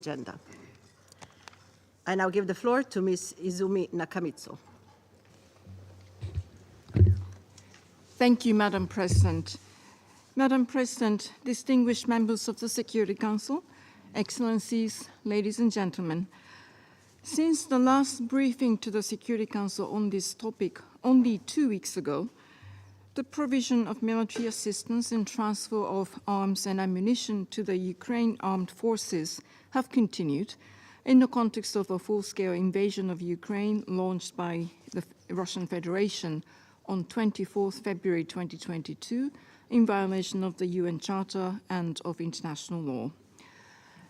agenda. I now give the floor to Ms. Izumi Nakamitsu. Thank you, Madam President. Madam President, distinguished members of the Security Council, Excellencies, ladies and gentlemen, since the last briefing to the Security Council on this topic only 2 weeks ago, the provision of military assistance and transfer of arms and ammunition to the Ukraine armed forces have continued in the context of a full-scale invasion of Ukraine launched by the Russian Federation on 24 February 2022 in violation of the UN Charter and of international law.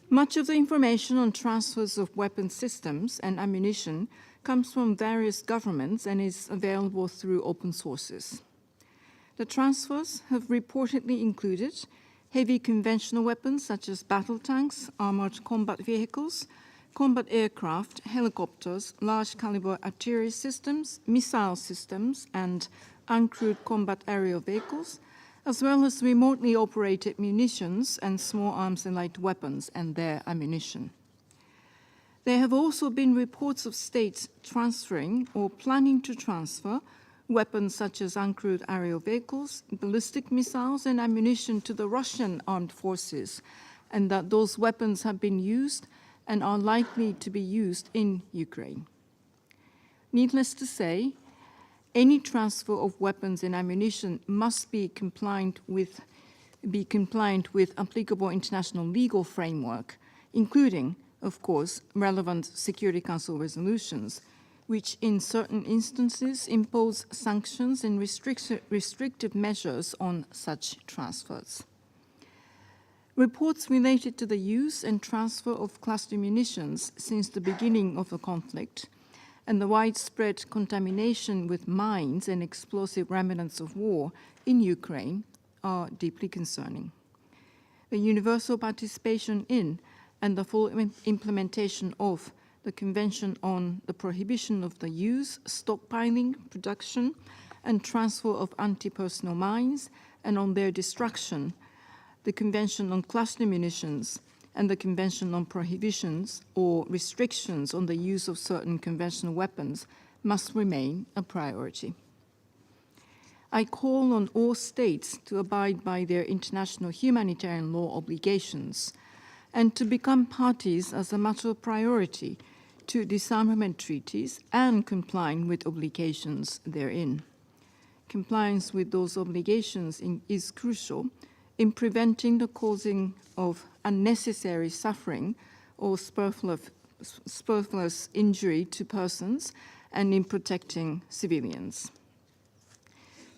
Much of the information on transfers of weapon systems and ammunition comes from various governments and is available through open sources. The transfers have reportedly included heavy conventional weapons such as battle tanks, armored combat vehicles, combat aircraft, helicopters, large caliber artillery systems, missile systems, and uncrewed combat aerial vehicles, as well as remotely operated munitions and small arms and light weapons and their ammunition. There have also been reports of states transferring or planning to transfer weapons such as uncrewed aerial vehicles, ballistic missiles, and ammunition to the Russian armed forces, and that those weapons have been used and are likely to be used in Ukraine. Needless to say, any transfer of weapons and ammunition must be compliant with applicable international legal framework, including, of course, relevant Security Council resolutions, which in certain instances impose sanctions and restrictive measures on such transfers. Reports related to the use and transfer of cluster munitions since the beginning of the conflict and the widespread contamination with mines and explosive remnants of war in Ukraine are deeply concerning. The universal participation in and the full implementation of the Convention on the Prohibition of the Use, Stockpiling, Production, and Transfer of Anti-Personnel Mines, and on their destruction, the Convention on Cluster Munitions, and the Convention on Prohibitions or Restrictions on the Use of Certain Conventional Weapons must remain a priority. I call on all states to abide by their international humanitarian law obligations and to become parties as a matter of priority to disarmament treaties and complying with obligations therein. Compliance with those obligations is crucial in preventing the causing of unnecessary suffering or superfluous injury to persons and in protecting civilians.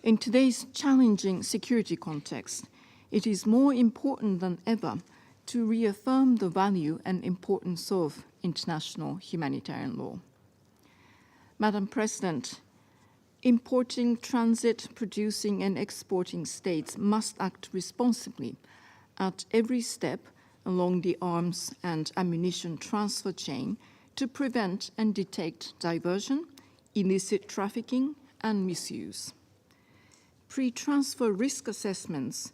In today's challenging security context, it is more important than ever to reaffirm the value and importance of international humanitarian law. Madam President, importing, transit, producing, and exporting states must act responsibly at every step along the arms and ammunition transfer chain to prevent and detect diversion, illicit trafficking, and misuse. Pre-transfer risk assessments,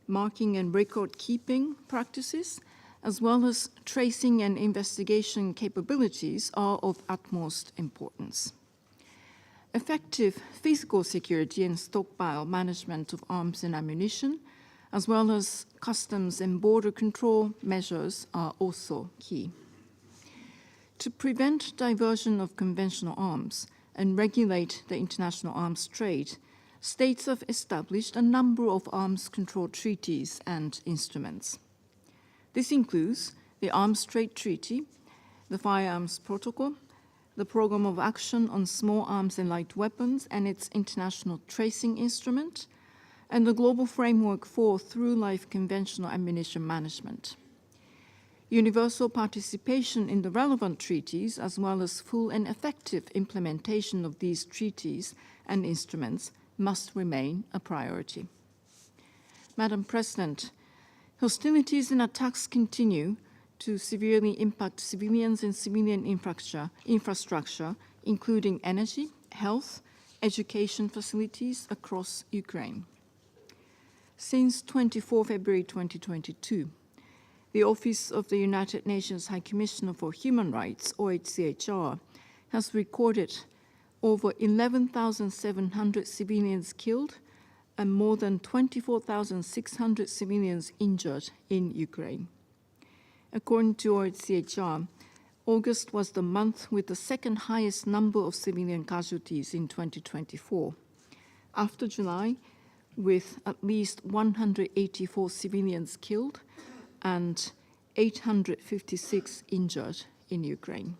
marking and record-keeping practices, as well as tracing and investigation capabilities are of utmost importance. Effective physical security and stockpile management of arms and ammunition, as well as customs and border control measures are also key. To prevent diversion of conventional arms and regulate the international arms trade, states have established a number of arms control treaties and instruments. This includes the Arms Trade Treaty, the Firearms Protocol, the Program of Action on Small Arms and Light Weapons and its International Tracing Instrument, and the Global Framework for Through-Life Conventional Ammunition Management. Universal participation in the relevant treaties, as well as full and effective implementation of these treaties and instruments, must remain a priority. Madam President, hostilities and attacks continue to severely impact civilians and civilian infrastructure, including energy, health, education facilities across Ukraine. Since 24 February 2022, the Office of the United Nations High Commissioner for Human Rights, OHCHR, has recorded over 11,700 civilians killed and more than 24,600 civilians injured in Ukraine. According to OHCHR, August was the month with the second highest number of civilian casualties in 2024, after July, with at least 184 civilians killed and 856 injured in Ukraine.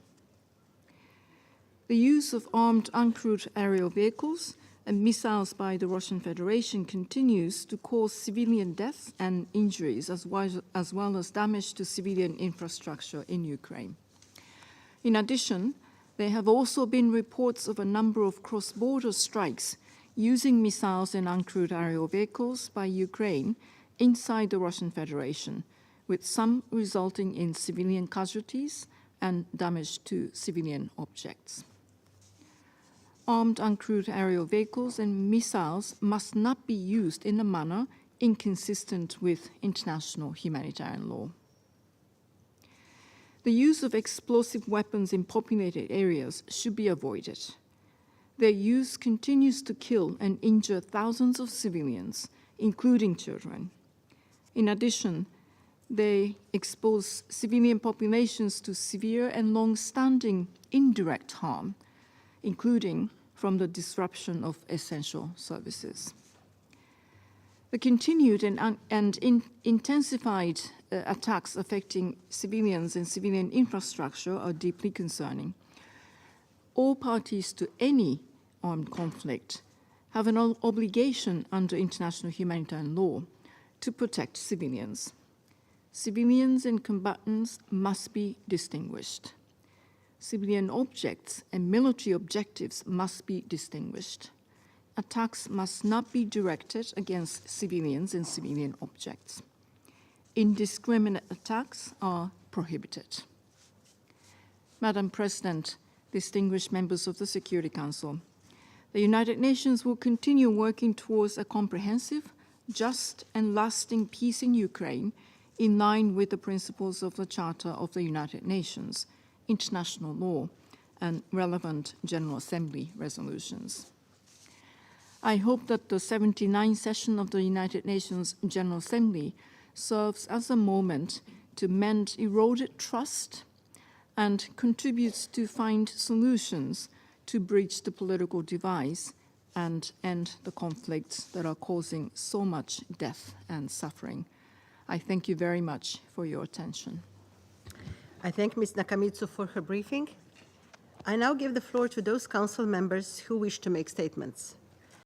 The use of armed uncrewed aerial vehicles and missiles by the Russian Federation continues to cause civilian deaths and injuries, as well as damage to civilian infrastructure in Ukraine. In addition, there have also been reports of a number of cross-border strikes using missiles and uncrewed aerial vehicles by Ukraine inside the Russian Federation, with some resulting in civilian casualties and damage to civilian objects. Armed uncrewed aerial vehicles and missiles must not be used in a manner inconsistent with international humanitarian law. The use of explosive weapons in populated areas should be avoided. Their use continues to kill and injure thousands of civilians, including children. In addition, they expose civilian populations to severe and long-standing indirect harm, including from the disruption of essential services. The continued and intensified attacks affecting civilians and civilian infrastructure are deeply concerning. All parties to any armed conflict have an obligation under international humanitarian law to protect civilians. Civilians and combatants must be distinguished. Civilian objects and military objectives must be distinguished. Attacks must not be directed against civilians and civilian objects. Indiscriminate attacks are prohibited. Madam President, distinguished members of the Security Council, the United Nations will continue working towards a comprehensive, just, and lasting peace in Ukraine in line with the principles of the Charter of the United Nations, international law, and relevant General Assembly resolutions. I hope that the 79th session of the United Nations General Assembly serves as a moment to mend eroded trust and contributes to find solutions to bridge the political divides and end the conflicts that are causing so much death and suffering. I thank you very much for your attention. I thank Ms. Nakamitsu for her briefing. I now give the floor to those council members who wish to make statements.